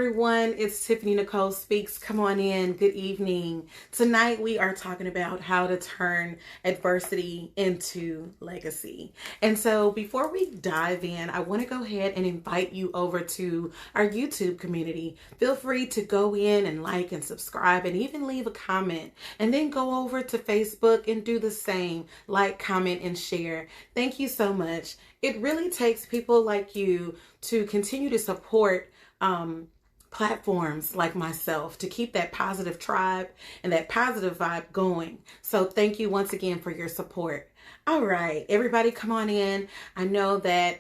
everyone, it's Tiffany Nicole Speaks. Come on in. Good evening. Tonight we are talking about how to turn adversity into legacy. And so before we dive in, I want to go ahead and invite you over to our YouTube community. Feel free to go in and like and subscribe and even leave a comment. And then go over to Facebook and do the same. Like, comment, and share. Thank you so much. It really takes people like you to continue to support platforms like myself to keep that positive tribe and that positive vibe going. So thank you once again for your support. All right, everybody come on in. I know that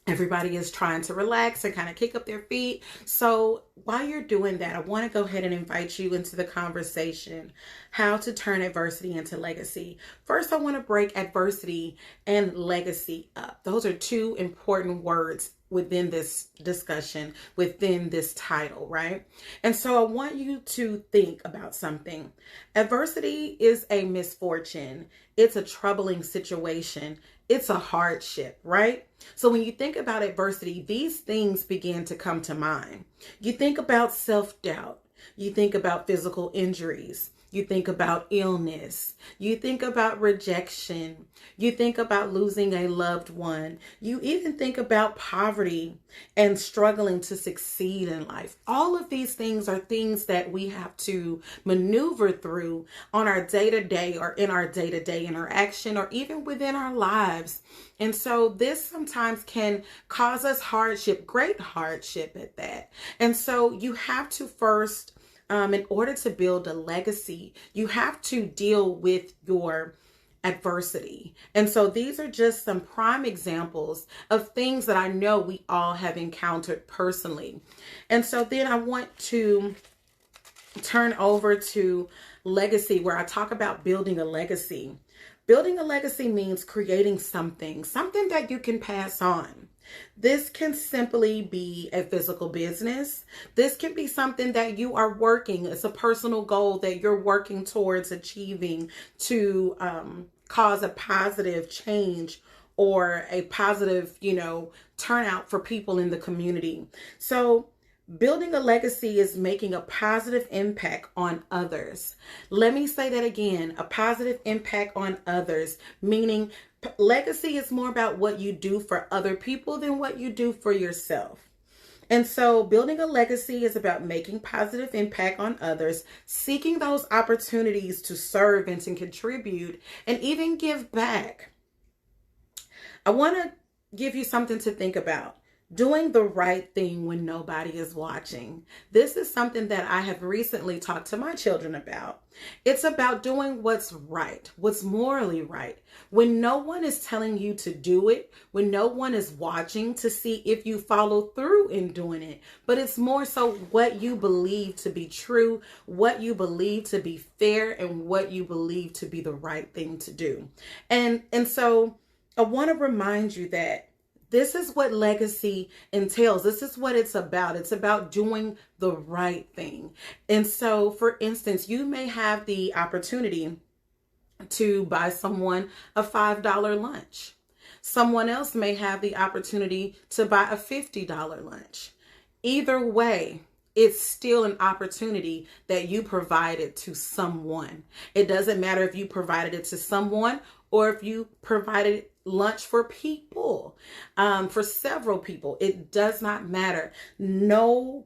everybody is trying to relax and kind of kick up their feet. So while you're doing that, I want to go ahead and invite you into the conversation, how to turn adversity into legacy. First, I want to break adversity and legacy up. Those are two important words within this discussion, within this title, right? And so I want you to think about something. Adversity is a misfortune. It's a troubling situation. It's a hardship, right? So when you think about adversity, these things begin to come to mind. You think about self-doubt. You think about physical injuries. You think about illness. You think about rejection. You think about losing a loved one. You even think about poverty and struggling to succeed in life. All of these things are things that we have to maneuver through on our day-to-day or in our day-to-day interaction or even within our lives. And so this sometimes can cause us hardship, great hardship at that. And so you have to first in order to build a legacy, you have to deal with your adversity. And so these are just some prime examples of things that I know we all have encountered personally. And so then I want to turn over to legacy, where I talk about building a legacy. Building a legacy means creating something that you can pass on. This can simply be a physical business. This can be something that you are working. It's a personal goal that you're working towards achieving to cause a positive change or a positive, turnout for people in the community. So building a legacy is making a positive impact on others. Let me say that again, a positive impact on others, meaning legacy is more about what you do for other people than what you do for yourself. And so building a legacy is about making positive impact on others, seeking those opportunities to serve and to contribute and even give back. I want to give you something to think about. Doing the right thing when nobody is watching. This is something that I have recently talked to my children about. It's about doing what's right, what's morally right. When no one is telling you to do it, when no one is watching to see if you follow through in doing it, but it's more so what you believe to be true, what you believe to be fair, and what you believe to be the right thing to do. And so I want to remind you that this is what legacy entails. This is what it's about. It's about doing the right thing. And so, for instance, you may have the opportunity to buy someone a $5 lunch. Someone else may have the opportunity to buy a $50 lunch. Either way, it's still an opportunity that you provided to someone. It doesn't matter if you provided it to someone or if you provided lunch for people, for several people. It does not matter. No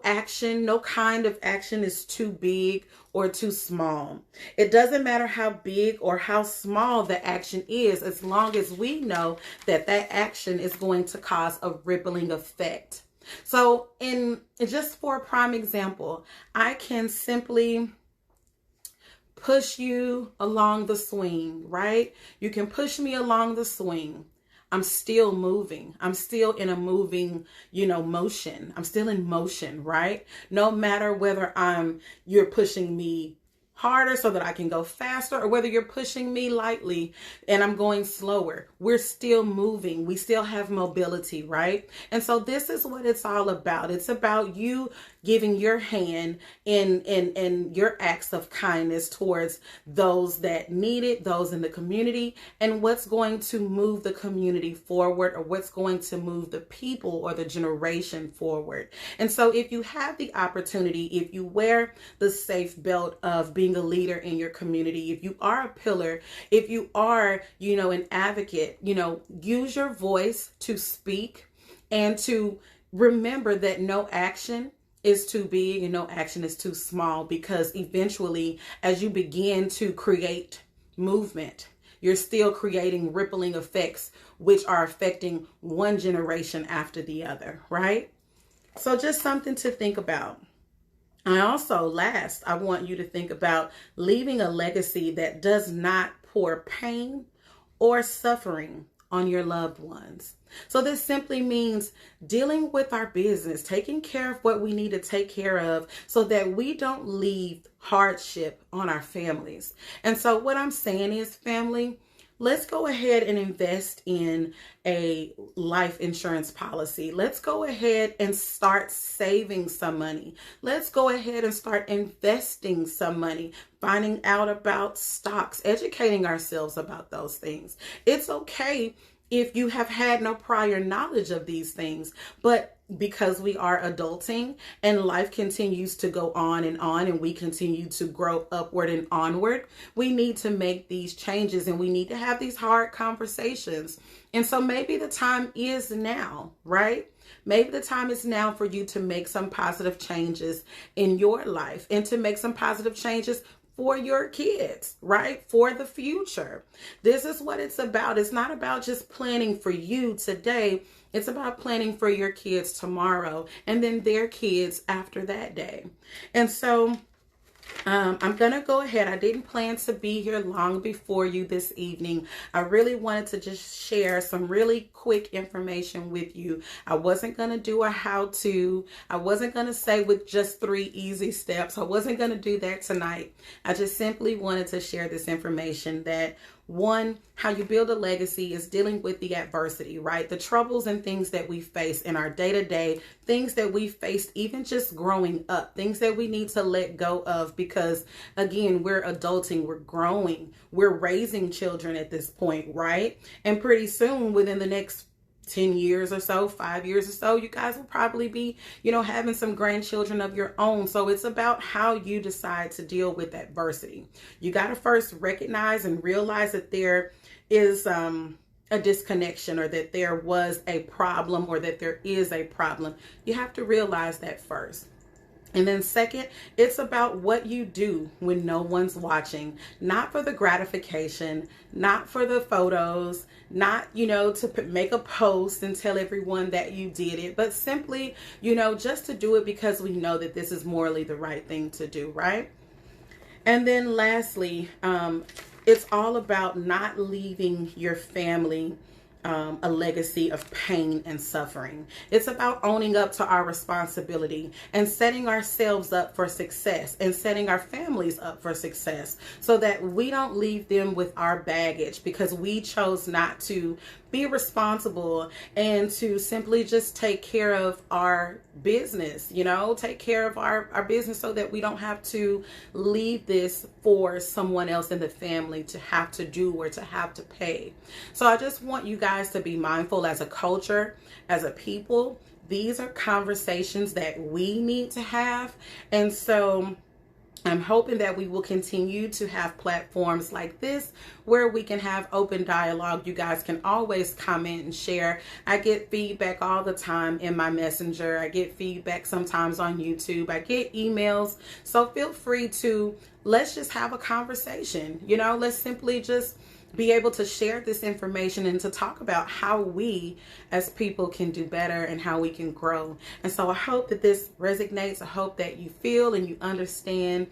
action, no kind of action is too big or too small. It doesn't matter how big or how small the action is, as long as we know that that action is going to cause a rippling effect. So just for a prime example, I can simply push you along the swing, right? You can push me along the swing. I'm still moving. I'm still in a moving, motion. I'm still in motion, right? No matter whether you're pushing me harder so that I can go faster, or whether you're pushing me lightly and I'm going slower, we're still moving. We still have mobility, right? And so this is what it's all about. It's about you giving your hand in your acts of kindness towards those that need it, those in the community, and what's going to move the community forward, or what's going to move the people or the generation forward. And so if you have the opportunity, if you wear the safe belt of being a leader in your community, if you are a pillar, if you are, an advocate, use your voice to speak and to remember that no action is too big and no action is too small, because eventually, as you begin to create movement, you're still creating rippling effects, which are affecting one generation after the other, right? So just something to think about. And also, last, I want you to think about leaving a legacy that does not pour pain or suffering on your loved ones. So this simply means dealing with our business, taking care of what we need to take care of so that we don't leave hardship on our families. And so what I'm saying is, family, let's go ahead and invest in a life insurance policy. Let's go ahead and start saving some money. Let's go ahead and start investing some money, finding out about stocks, educating ourselves about those things. It's okay if you have had no prior knowledge of these things, but because we are adulting and life continues to go on and we continue to grow upward and onward, we need to make these changes and we need to have these hard conversations. And so maybe the time is now, right? Maybe the time is now for you to make some positive changes in your life and to make some positive changes for your kids, right? For the future. This is what it's about. It's not about just planning for you today. It's about planning for your kids tomorrow and then their kids after that day. And so I'm going to go ahead. I didn't plan to be here long before you this evening. I really wanted to just share some really quick information with you. I wasn't going to do a how-to. I wasn't going to say with just 3 easy steps. I wasn't going to do that tonight. I just simply wanted to share this information that, one, how you build a legacy is dealing with the adversity, right? The troubles and things that we face in our day-to-day, things that we faced even just growing up, things that we need to let go of because, again, we're adulting, we're growing, we're raising children at this point, right? And pretty soon, within the next 10 years or so, 5 years or so, you guys will probably be, having some grandchildren of your own. So it's about how you decide to deal with adversity. You got to first recognize and realize that there is a disconnection, or that there was a problem, or that there is a problem. You have to realize that first. And then second, it's about what you do when no one's watching, not for the gratification, not for the photos, not, to make a post and tell everyone that you did it, but simply, just to do it because we know that this is morally the right thing to do, right? And then lastly, it's all about not leaving your family a legacy of pain and suffering. It's about owning up to our responsibility and setting ourselves up for success and setting our families up for success so that we don't leave them with our baggage because we chose not to be responsible and to simply just take care of our business, take care of our business so that we don't have to leave this for someone else in the family to have to do or to have to pay. So I just want you guys to be mindful as a culture, as a people. These are conversations that we need to have. And so I'm hoping that we will continue to have platforms like this where we can have open dialogue. You guys can always comment and share. I get feedback all the time in my messenger. I get feedback sometimes on YouTube. I get emails. So feel free to, let's just have a conversation. Let's simply just be able to share this information and to talk about how we as people can do better and how we can grow. And so I hope that this resonates. I hope that you feel and you understand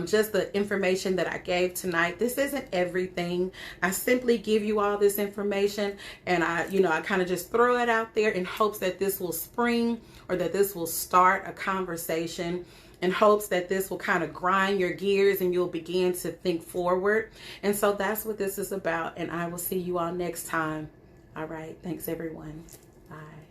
just the information that I gave tonight. This isn't everything. I simply give you all this information and I kind of just throw it out there in hopes that this will spring or that this will start a conversation in hopes that this will kind of grind your gears and you'll begin to think forward. And so that's what this is about. And I will see you all next time. All right. Thanks, everyone. Bye.